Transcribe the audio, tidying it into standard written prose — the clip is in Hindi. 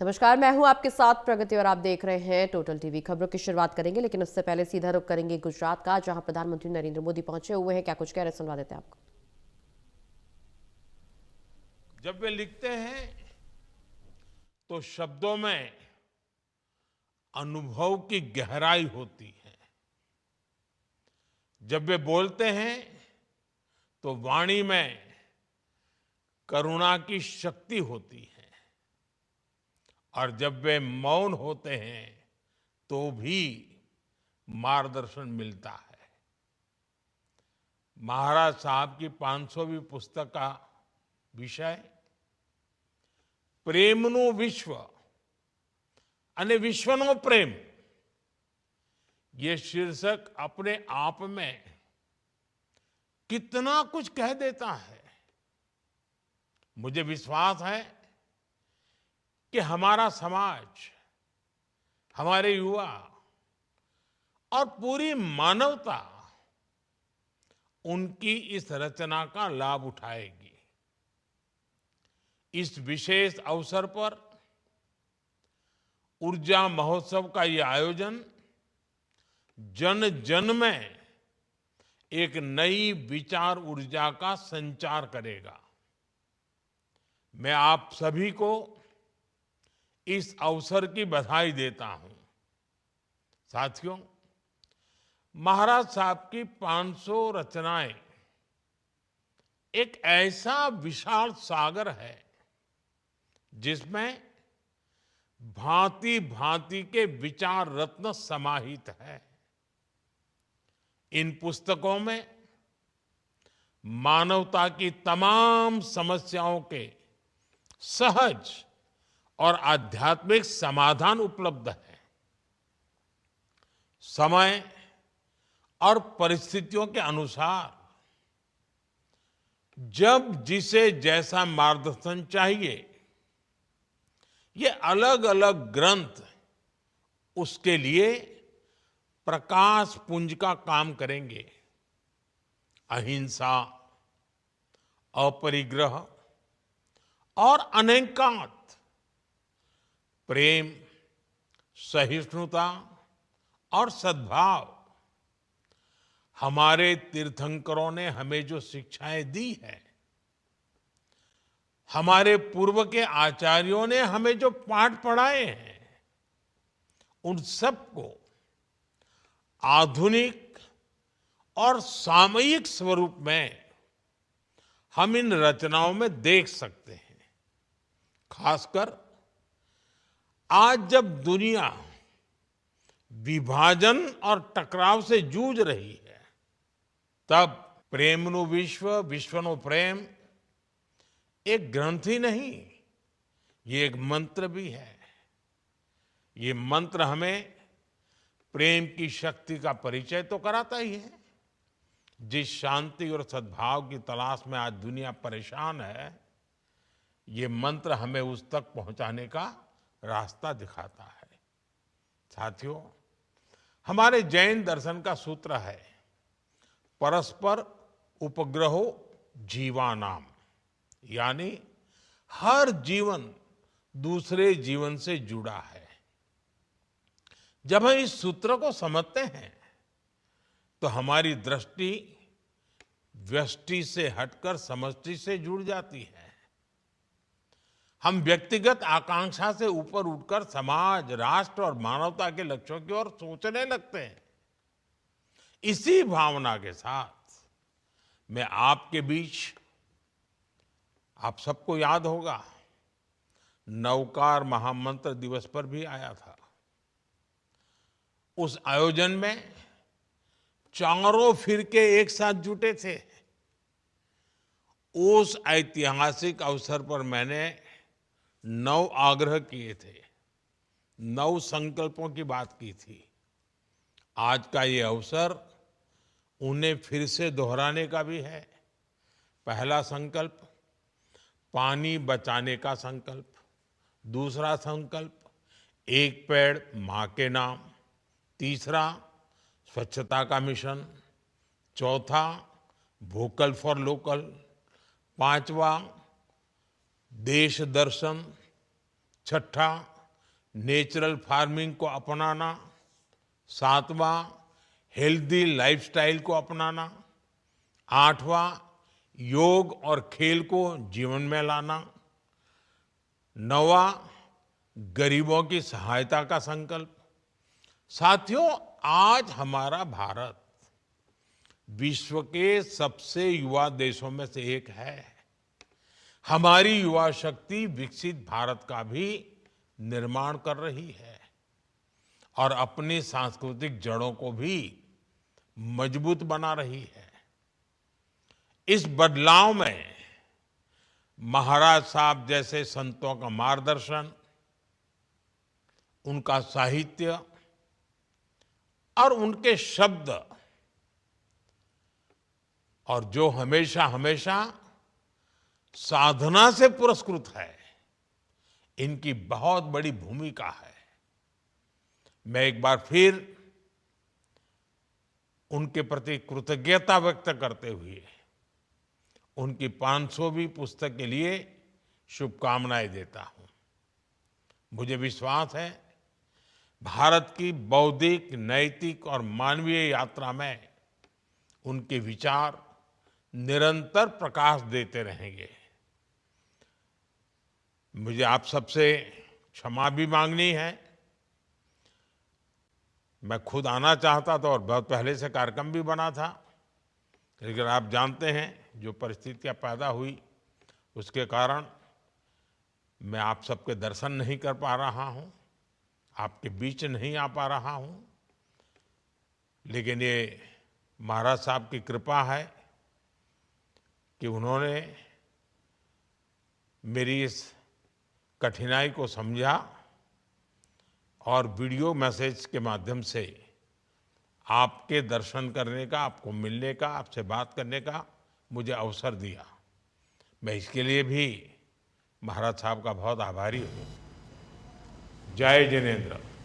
नमस्कार, मैं हूं आपके साथ प्रगति और आप देख रहे हैं टोटल टीवी। खबरों की शुरुआत करेंगे, लेकिन उससे पहले सीधा रुख करेंगे गुजरात का, जहां प्रधानमंत्री नरेंद्र मोदी पहुंचे हुए हैं। क्या कुछ कह रहे हैं, सुनवा देते हैं आपको। जब वे लिखते हैं तो शब्दों में अनुभव की गहराई होती है। जब वे बोलते हैं तो वाणी में करुणा की शक्ति होती है। और जब वे मौन होते हैं तो भी मार्गदर्शन मिलता है। महाराज साहब की 500वीं पुस्तक का विषय प्रेमनु विश्व અને વિશ્વનો પ્રેમ, ये शीर्षक अपने आप में कितना कुछ कह देता है। मुझे विश्वास है कि हमारा समाज, हमारे युवा और पूरी मानवता उनकी इस रचना का लाभ उठाएगी। इस विशेष अवसर पर ऊर्जा महोत्सव का ये आयोजन जन जन में एक नई विचार ऊर्जा का संचार करेगा। मैं आप सभी को इस अवसर की बधाई देता हूं। साथियों, महाराज साहब की 500 रचनाएं एक ऐसा विशाल सागर है जिसमें भांति भांति के विचार रत्न समाहित है। इन पुस्तकों में मानवता की तमाम समस्याओं के सहज और आध्यात्मिक समाधान उपलब्ध है। समय और परिस्थितियों के अनुसार जब जिसे जैसा मार्गदर्शन चाहिए, ये अलग अलग ग्रंथ उसके लिए प्रकाश पुंज का काम करेंगे। अहिंसा, अपरिग्रह और अनेकांत, प्रेम, सहिष्णुता और सद्भाव, हमारे तीर्थंकरों ने हमें जो शिक्षाएं दी है, हमारे पूर्व के आचार्यों ने हमें जो पाठ पढ़ाए हैं, उन सबको आधुनिक और सामयिक स्वरूप में हम इन रचनाओं में देख सकते हैं। खासकर आज जब दुनिया विभाजन और टकराव से जूझ रही है, तब प्रेमनु विश्व विश्वनो प्रेम एक ग्रंथ ही नहीं, ये एक मंत्र भी है। ये मंत्र हमें प्रेम की शक्ति का परिचय तो कराता ही है। जिस शांति और सद्भाव की तलाश में आज दुनिया परेशान है, ये मंत्र हमें उस तक पहुंचाने का रास्ता दिखाता है। साथियों, हमारे जैन दर्शन का सूत्र है परस्पर उपग्रहो जीवानाम, यानी हर जीवन दूसरे जीवन से जुड़ा है। जब हम इस सूत्र को समझते हैं तो हमारी दृष्टि व्यष्टि से हटकर समष्टि से जुड़ जाती है। हम व्यक्तिगत आकांक्षा से ऊपर उठकर समाज, राष्ट्र और मानवता के लक्ष्यों की ओर सोचने लगते हैं। इसी भावना के साथ मैं आपके बीच, आप सबको याद होगा, नवकार महामंत्र दिवस पर भी आया था। उस आयोजन में चारों फिरके एक साथ जुटे थे। उस ऐतिहासिक अवसर पर मैंने 9 आग्रह किए थे, 9 संकल्पों की बात की थी। आज का ये अवसर उन्हें फिर से दोहराने का भी है। पहला संकल्प, पानी बचाने का संकल्प। दूसरा संकल्प, एक पेड़ मां के नाम। तीसरा, स्वच्छता का मिशन। चौथा, वोकल फॉर लोकल। पांचवा, देश दर्शन। छठा, नेचुरल फार्मिंग को अपनाना। सातवां, हेल्दी लाइफस्टाइल को अपनाना। आठवां, योग और खेल को जीवन में लाना। नौवां, गरीबों की सहायता का संकल्प। साथियों, आज हमारा भारत विश्व के सबसे युवा देशों में से एक है। हमारी युवा शक्ति विकसित भारत का भी निर्माण कर रही है और अपनी सांस्कृतिक जड़ों को भी मजबूत बना रही है। इस बदलाव में महाराज साहब जैसे संतों का मार्गदर्शन, उनका साहित्य और उनके शब्द, और जो हमेशा हमेशा साधना से पुरस्कृत है, इनकी बहुत बड़ी भूमिका है। मैं एक बार फिर उनके प्रति कृतज्ञता व्यक्त करते हुए उनकी 500वीं पुस्तक के लिए शुभकामनाएं देता हूं। मुझे विश्वास है भारत की बौद्धिक, नैतिक और मानवीय यात्रा में उनके विचार निरंतर प्रकाश देते रहेंगे। मुझे आप सबसे क्षमा भी मांगनी है। मैं खुद आना चाहता था और बहुत पहले से कार्यक्रम भी बना था, लेकिन आप जानते हैं जो परिस्थितियां पैदा हुई उसके कारण मैं आप सबके दर्शन नहीं कर पा रहा हूं, आपके बीच नहीं आ पा रहा हूं। लेकिन ये महाराज साहब की कृपा है कि उन्होंने मेरी इस कठिनाई को समझा और वीडियो मैसेज के माध्यम से आपके दर्शन करने का, आपको मिलने का, आपसे बात करने का मुझे अवसर दिया। मैं इसके लिए भी महाराज साहब का बहुत आभारी हूँ। जय जिनेंद्र।